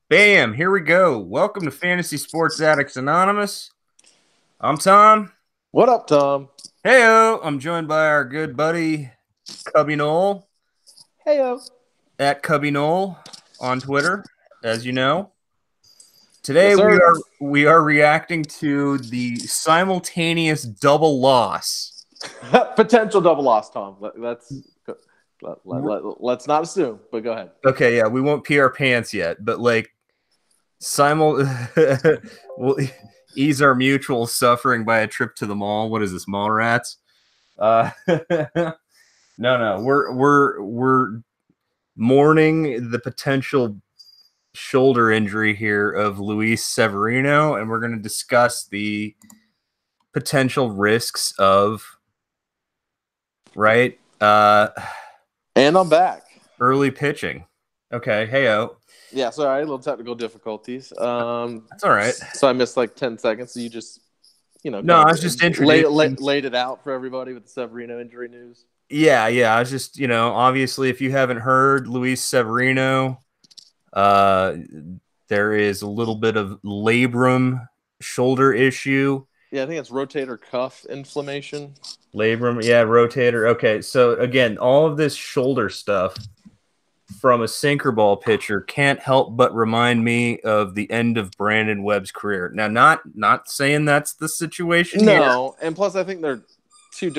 Bam, here we go. Welcome to Fantasy Sports Addicts Anonymous. I'm Tom. What up, Tom? Heyo, I'm joined by our good buddy Cubby Knoll Heyo. at Cubby Knoll on Twitter, as you know. Yes, Today we sir. are we are reacting to the simultaneous double loss. Potential double loss, Tom. Let's not assume, but go ahead. Okay, yeah, we won't pee our pants yet, but like we'll ease our mutual suffering by a trip to the mall. What is this, mall rats? No, no, we're mourning the potential shoulder injury here of Luis Severino, and we're going to discuss the potential risks of And I'm back. early pitching. Okay, heyo. Yeah, sorry, little technical difficulties. That's all right. So I missed like 10 seconds. So you just, No, I was just introducing. laid it out for everybody with the Severino injury news. Yeah. I was just, obviously, if you haven't heard, Luis Severino, there is a little bit of labrum shoulder issue. Yeah, I think it's rotator cuff inflammation. Labrum, yeah, rotator. Okay, so again, all of this shoulder stuff from a sinker ball pitcher can't help but remind me of the end of Brandon Webb's career. Now, not saying that's the situation here. No, and plus I think they're two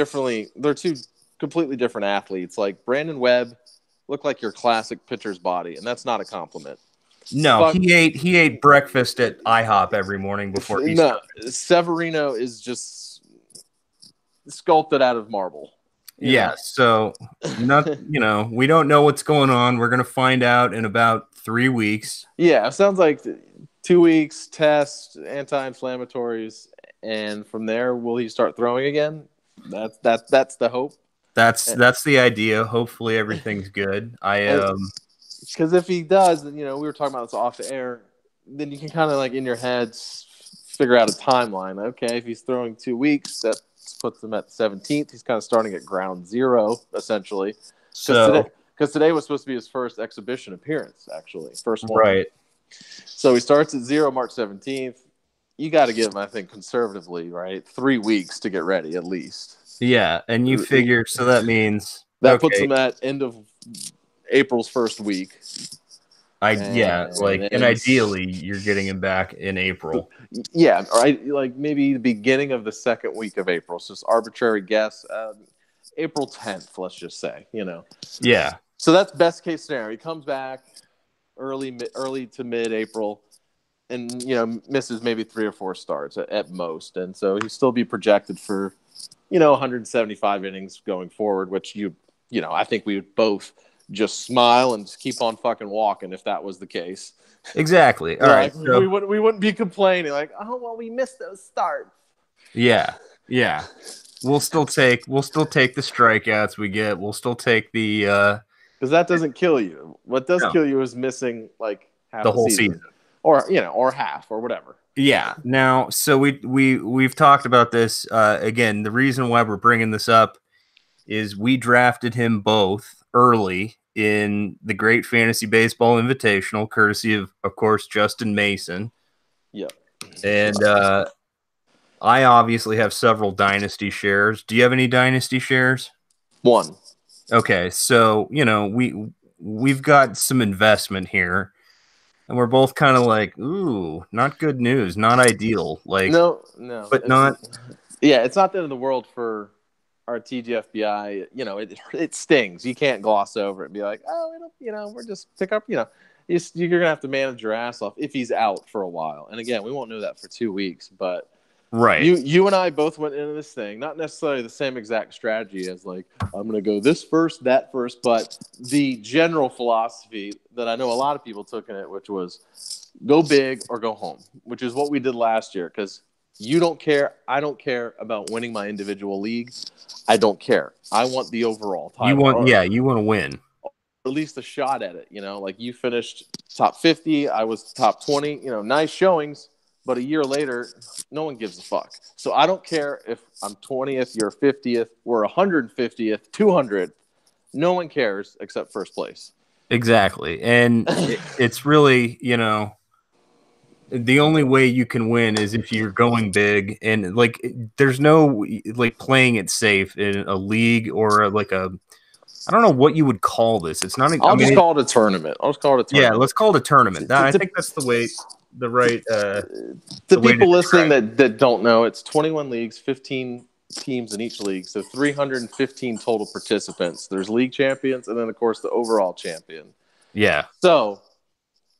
completely different athletes. Like Brandon Webb looked like your classic pitcher's body, and that's not a compliment. No, he ate breakfast at IHOP every morning before he started. Severino is just sculpted out of marble. Yeah, so we don't know what's going on. We're gonna find out in about 3 weeks. Yeah, it sounds like 2 weeks, test, anti-inflammatories, and from there, will he start throwing again? That's the hope. That's the idea. Hopefully everything's good. Because if he does, then we were talking about this off the air. Then you can kind of like in your head figure out a timeline. Okay, if he's throwing 2 weeks, that puts him at the 17th. He's kind of starting at ground zero, essentially. Because today was supposed to be his first exhibition appearance, actually. First one. Right. So he starts at 0 March 17th. You got to give him, I think, conservatively, right? 3 weeks to get ready, at least. Yeah, and you figure, so that means... That puts him at end of April's first week. And ideally, you're getting him back in April. Yeah, right. Like maybe the beginning of the second week of April. So it's arbitrary guess. April 10th, let's just say. Yeah. So that's best case scenario. He comes back early to mid April, and misses maybe 3 or 4 starts at most, and so he'll still be projected for 175 innings going forward, which I think we would both just smile and just keep on fucking walking if that was the case. Exactly. All right. So, we wouldn't be complaining like, oh well, we missed those starts. Yeah. We'll still take the strikeouts we get. We'll still take the because that doesn't kill you. What does kill you is missing like half the whole season. Or half or whatever. Yeah. Now, so we've talked about this again. The reason why we're bringing this up is we drafted him both early in the Great Fantasy Baseball Invitational, courtesy of course, Justin Mason. Yep. And I obviously have several dynasty shares. Do you have any dynasty shares? One. Okay, so we've got some investment here. And we're both kind of like, ooh, not good news, not ideal. Like, no, but not. Yeah, it's not the end of the world for our TGFBI. It stings. You can't gloss over it and be like, oh, we're just pick up. You're gonna have to manage your ass off if he's out for a while. And again, we won't know that for 2 weeks, but. Right. You and I both went into this thing, not necessarily the same exact strategy as like, I'm going to go this first, that first, but the general philosophy that I know a lot of people took in it, which was go big or go home, which is what we did last year. Because you don't care. I don't care about winning my individual league. I don't care. I want the overall title. You want to win. Or at least a shot at it. Like you finished top 50. I was top 20, nice showings. But a year later, no one gives a fuck. So I don't care if I'm 20th, you're 50th, we're 150th, 200th. No one cares except first place. Exactly. And it's really, the only way you can win is if you're going big, and like there's no like playing it safe in a league or like a I don't know what you would call this. It's not. I I'll mean, just call it a tournament. I'll just call it a yeah. tournament. Let's call it a tournament. I To, think that's the right the the way to people listening describe it. that don't know, it's 21 leagues, 15 teams in each league, so 315 total participants. There's league champions, and then of course the overall champion. Yeah. So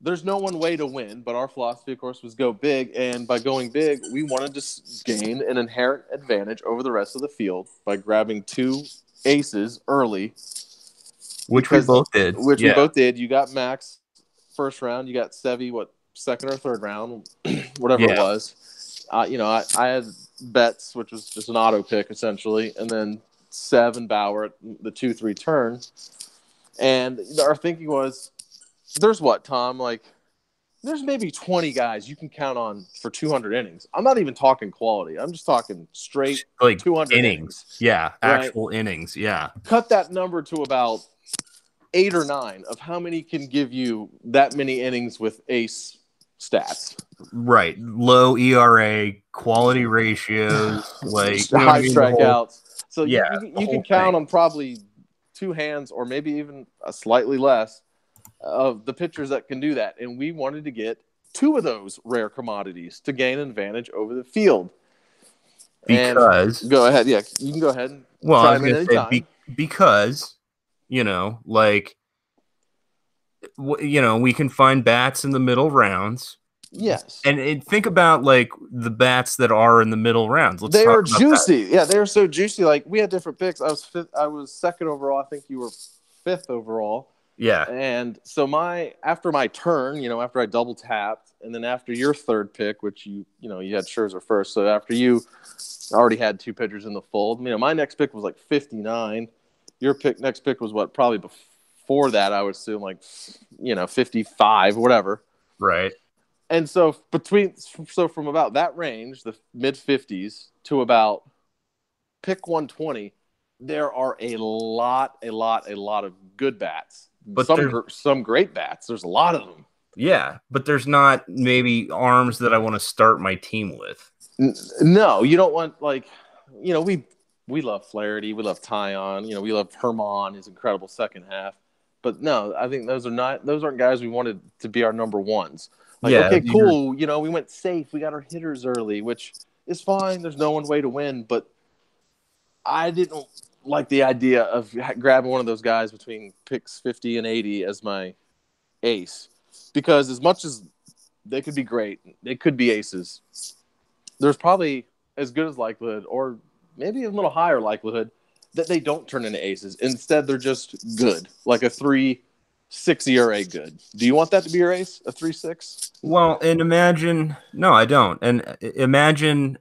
there's no one way to win, but our philosophy, of course, was go big. And by going big, we wanted to gain an inherent advantage over the rest of the field by grabbing 2 aces early, Which we both did. Which we Yeah. both did. You got Max first round. You got Sevy, second or third round, whatever it was. I had Betts, which was just an auto pick essentially, and then Sev and Bauer at the 2-3 turn. And our thinking was, there's what, Tom? Like, there's maybe 20 guys you can count on for 200 innings. I'm not even talking quality. I'm just talking straight like 200 innings. Yeah, right? actual innings. Yeah. Cut that number to about 8 or 9 of how many can give you that many innings with ace stats. Right. Low ERA, quality ratios, like high strikeouts. So yeah, you can count on probably 2 hands or maybe even a slightly less of the pitchers that can do that. And we wanted to get 2 of those rare commodities to gain an advantage over the field. Because and go ahead. Yeah, you can go ahead and I was chime in going to say because, like, we can find bats in the middle rounds. Yes. And think about like the bats that are in the middle rounds. They are juicy. That. Yeah, they are so juicy. Like, we had different picks. I was second overall. I think you were 5th overall. Yeah. And so after my turn, after I double tapped, and then after your third pick, which you had Scherzer first. So after you already had 2 pitchers in the fold, my next pick was like 59. Your next pick was what? Probably before that, I would assume, like, 55, whatever. Right. And so from about that range, the mid 50s to about pick 120, there are a lot of good bats. But some great bats. There's a lot of them. Yeah, but there's not maybe arms that I want to start my team with. No, you don't want, like, we love Flaherty, we love Tyon, we love Herman, his incredible second half. But no, I think those aren't guys we wanted to be our number ones. Like, yeah, okay, cool. We went safe. We got our hitters early, which is fine. There's no one way to win, but I didn't like the idea of grabbing one of those guys between picks 50 and 80 as my ace, because as much as they could be great, they could be aces, there's probably as good as likelihood, or maybe a little higher likelihood, that they don't turn into aces. Instead, they're just good, like a 3.6 ERA good. Do you want that to be your ace, a 3.6? Well, and imagine, no, I don't. And imagine,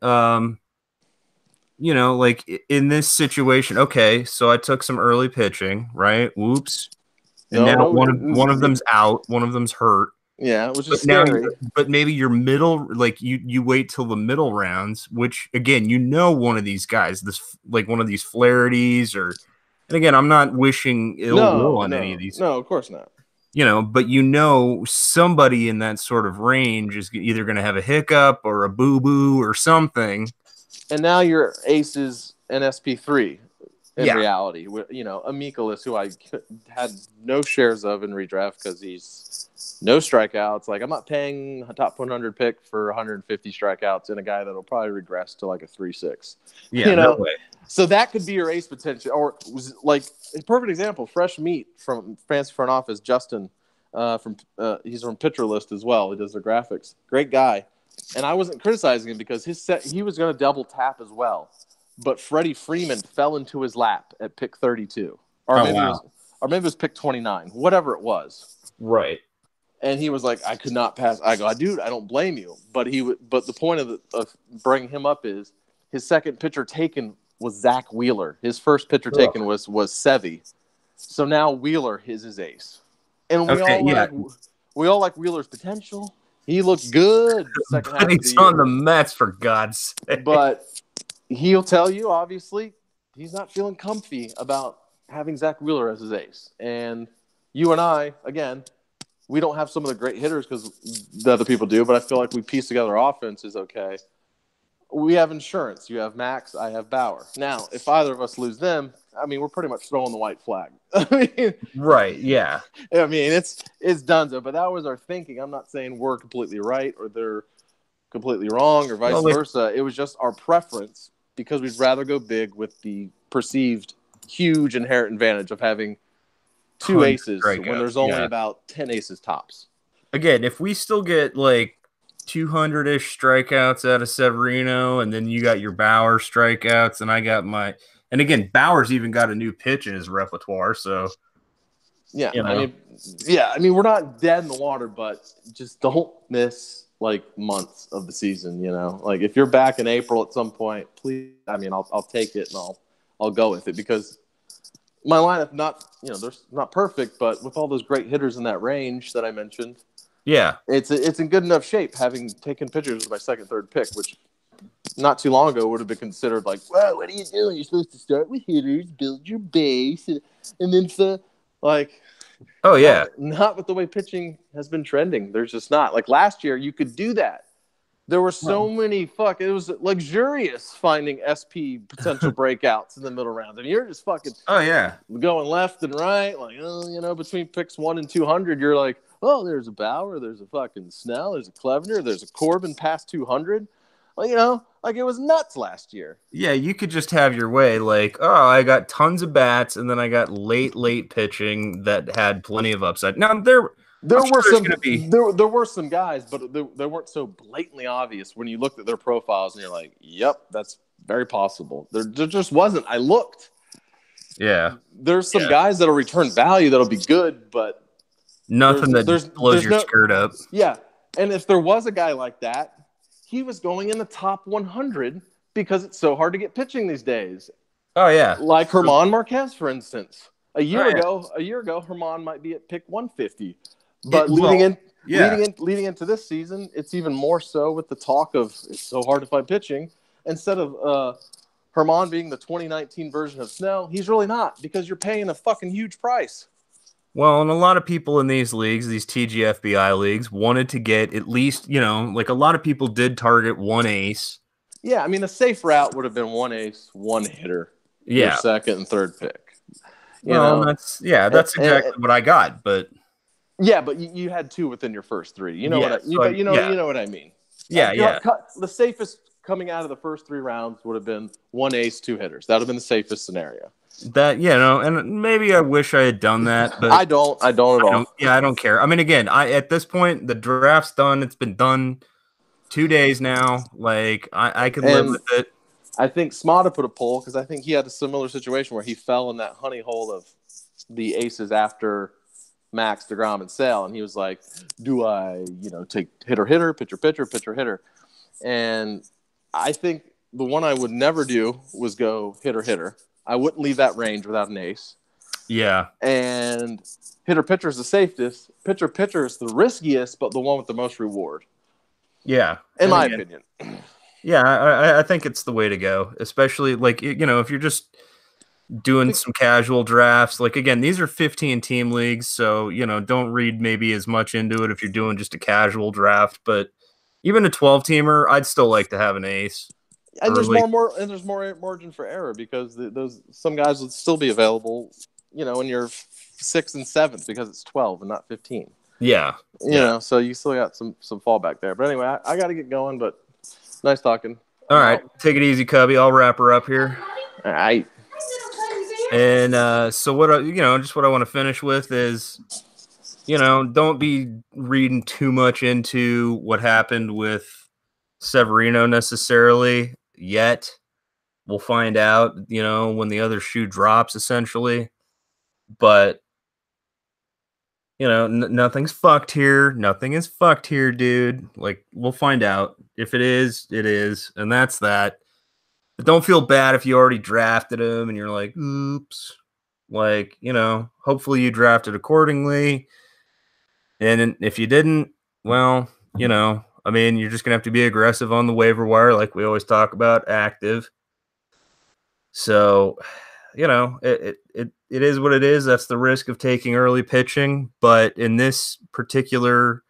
like in this situation, okay, so I took some early pitching, right? Whoops. And now one of them's out, one of them's hurt. Yeah, which is scary. But maybe your middle, like you wait till the middle rounds, which again, one of these guys, one of these Flaherty's, and again, I'm not wishing ill will on any of these. No, of course not. But somebody in that sort of range is either going to have a hiccup or a boo-boo or something. And now your ace is an SP3 in reality. Amicalus, who I had no shares of in redraft because he's no strikeouts. Like, I'm not paying a top 100 pick for 150 strikeouts in a guy that'll probably regress to like a 3.6. Yeah, no way. So that could be your ace potential. Or was like a perfect example, fresh meat from Fancy Front Office, Justin, he's from Pitcher List as well. He does their graphics. Great guy. And I wasn't criticizing him because he was going to double tap as well. But Freddie Freeman fell into his lap at pick 32. Or maybe it was pick 29, whatever it was. Right. And he was like, I could not pass. I go, dude, I don't blame you. But the point of bringing him up is his second pitcher taken was Zach Wheeler. His first pitcher taken was Sevy. So now Wheeler is his ace. And we all like Wheeler's potential. He looked good the second half of the year. He's on the Mets, for God's sake. But he'll tell you, obviously, he's not feeling comfy about having Zach Wheeler as his ace. And you and I, again, we don't have some of the great hitters because the other people do, but I feel like we piece together offenses okay. We have insurance. You have Max. I have Bauer. Now, if either of us lose them, I mean, we're pretty much throwing the white flag. I mean, right? Yeah. I mean, it's donezo. But that was our thinking. I'm not saying we're completely right or they're completely wrong or vice versa. It was just our preference because we'd rather go big with the perceived huge inherent advantage of having two aces when there's only about 10 aces tops. Again, if we still get like 200-ish strikeouts out of Severino, and then you got your Bauer strikeouts, and I got my, and again, Bauer's even got a new pitch in his repertoire, so yeah, you know. I mean, we're not dead in the water, but just don't miss like months of the season. You know, like if you're back in April at some point, please. I mean, I'll take it and I'll go with it because my lineup they're not perfect, but with all those great hitters in that range that I mentioned. Yeah, it's in good enough shape, having taken pitchers with my second, third pick, which not too long ago would have been considered like, well, what are you doing? You're supposed to start with hitters, build your base, and then like, oh yeah, not with the way pitching has been trending. There's just not. Like last year, you could do that. There were so many it was luxurious finding SP potential breakouts in the middle round. And you're just fucking going left and right. Like, between picks 1 and 200, you're like, oh, there's a Bauer, there's a fucking Snell, there's a Clevenger, there's a Corbin past 200. Well, like it was nuts last year. Yeah, you could just have your way. Like, oh, I got tons of bats, and then I got late pitching that had plenty of upside. Now, there were some guys, but they weren't so blatantly obvious when you looked at their profiles and you're like, yep, that's very possible. There just wasn't. I looked. Yeah. There's some guys that'll return value that'll be good, but nothing that blows your skirt up. Yeah. And if there was a guy like that, he was going in the top 100 because it's so hard to get pitching these days. Oh, yeah. Like Germán Marquez, for instance. A year ago, Germán might be at pick 150. But leading into this season, it's even more so with the talk of it's so hard to find pitching. Instead of Germán being the 2019 version of Snell, he's really not because you're paying a fucking huge price. Well, and a lot of people in these leagues, these TGFBI leagues, wanted to get at least, like a lot of people did target one ace. Yeah, I mean, a safe route would have been one ace, one hitter, your second and third pick. That's exactly what I got, but yeah, but you had two within your first three. You know what I mean. Yeah. The safest coming out of the first 3 rounds would have been one ace, 2 hitters. That would have been the safest scenario. That and maybe I wish I had done that, but I don't at all. I don't care. I mean, again, at this point the draft's done. It's been done 2 days now. Like I can live with it. I think Smada put a poll because I think he had a similar situation where he fell in that honey hole of the aces after Max, DeGrom, and Sale, and he was like, "Do I, take hitter, pitcher, pitcher, hitter?" And I think the one I would never do was go hitter. I wouldn't leave that range without an ace. Yeah. And hitter-pitcher is the safest. Pitcher-pitcher is the riskiest, but the one with the most reward. Yeah. In my opinion. Yeah, I think it's the way to go, especially like, if you're just doing some casual drafts. Like, again, these are 15-team leagues, so, don't read maybe as much into it if you're doing just a casual draft. But even a 12-teamer, I'd still like to have an ace. And there's more margin for error because some guys would still be available, in your 6th and 7th because it's 12 and not 15. Yeah. So you still got some fallback there. But anyway, I got to get going, but nice talking. All right. Take it easy, Cubby. I'll wrap her up here. All right. And so what I want to finish with is, don't be reading too much into what happened with Severino necessarily yet. We'll find out, when the other shoe drops, essentially. But, nothing's fucked here. Nothing is fucked here, dude. Like, we'll find out. If it is, it is. And that's that. But don't feel bad if you already drafted him and you're like, oops. Like, hopefully you drafted accordingly. And if you didn't, well, you're just going to have to be aggressive on the waiver wire like we always talk about, active. So, it is what it is. That's the risk of taking early pitching. But in this particular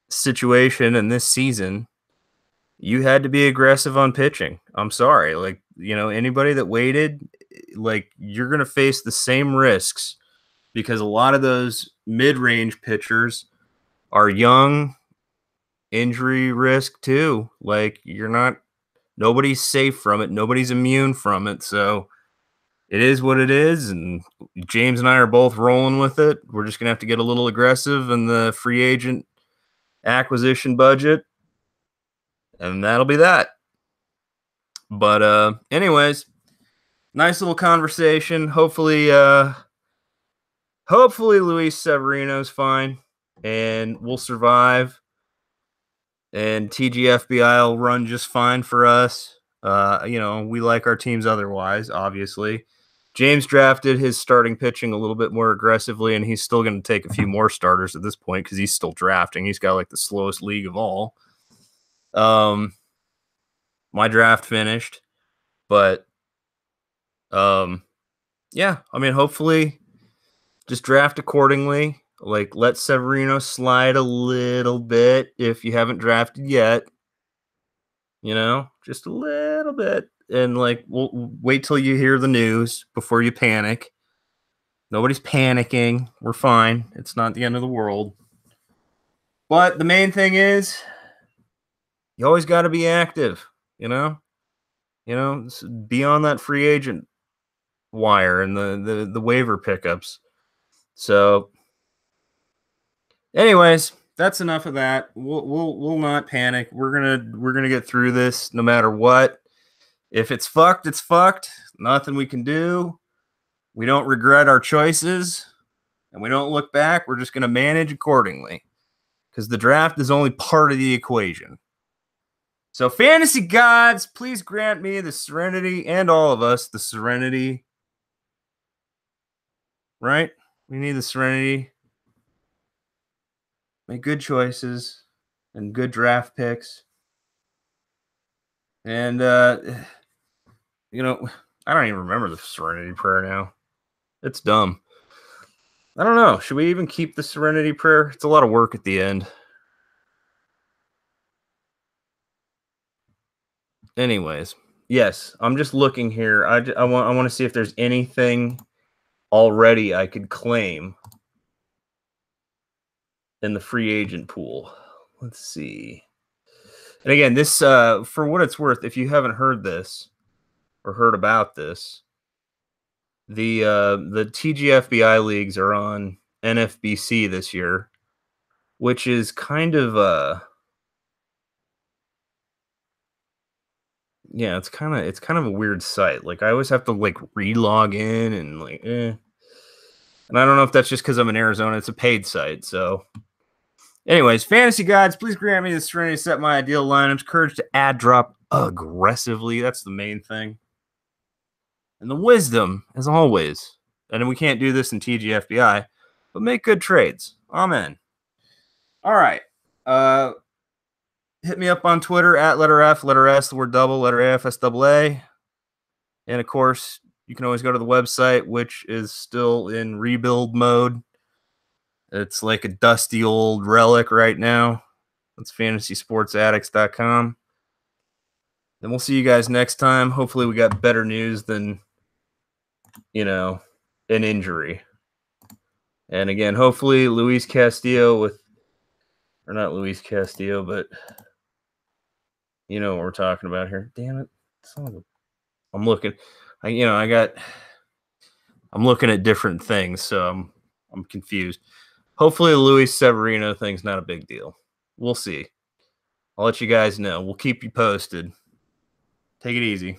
situation in this season, you had to be aggressive on pitching. I'm sorry. Like, anybody that waited, like, you're going to face the same risks because a lot of those mid-range pitchers are young, injury risk too. Like, nobody's safe from it. Nobody's immune from it. So it is what it is. And James and I are both rolling with it. We're just going to have to get a little aggressive in the free agent acquisition budget. And that'll be that. But anyways, nice little conversation. Hopefully Luis Severino's fine and we'll survive. And TGFBI will run just fine for us. We like our teams otherwise, obviously. James drafted his starting pitching a little bit more aggressively, and he's still going to take a few more starters at this point because he's still drafting. He's got like the slowest league of all. My draft finished, but yeah, I mean, hopefully just draft accordingly. Like, let Severino slide a little bit if you haven't drafted yet. Just a little bit. And, like, we'll wait till you hear the news before you panic. Nobody's panicking. We're fine. It's not the end of the world. But the main thing is, you always got to be active, be on that free agent wire and the waiver pickups. So, anyways, that's enough of that. We'll not panic. We're gonna get through this no matter what. If it's fucked, it's fucked. Nothing we can do. We don't regret our choices, and we don't look back. We're just gonna manage accordingly, because the draft is only part of the equation. So, fantasy gods, please grant me the serenity, and all of us the serenity. Right? We need the serenity. Make good choices and good draft picks. And, I don't even remember the serenity prayer now. It's dumb. I don't know. Should we even keep the serenity prayer? It's a lot of work at the end. Anyways, yes, I'm just looking here. I want to see if there's anything already I could claim in the free agent pool. Let's see. And again, this, for what it's worth, if you haven't heard this or heard about this, the TGFBI leagues are on NFBC this year, which is kind of yeah, it's kind of a weird site. Like, I always have to like re-log in and like And I don't know if that's just because I'm in Arizona. It's a paid site, so. Anyways, fantasy gods, please grant me the serenity to set my ideal lineups, courage to add drop aggressively. That's the main thing. And the wisdom, as always. And we can't do this in TGFBI, but make good trades. Amen. All right. Hit me up on Twitter at letter F, letter S, the word double, letter A, F, S, double A. And of course, you can always go to the website, which is still in rebuild mode. It's like a dusty old relic right now. That's fantasysportsaddicts.com. And we'll see you guys next time. Hopefully we got better news than, an injury. And again, hopefully Luis Castillo or not Luis Castillo, but you know what we're talking about here. Damn it. I'm looking. I'm looking at different things, so I'm confused. Hopefully the Luis Severino thing's not a big deal. We'll see. I'll let you guys know. We'll keep you posted. Take it easy.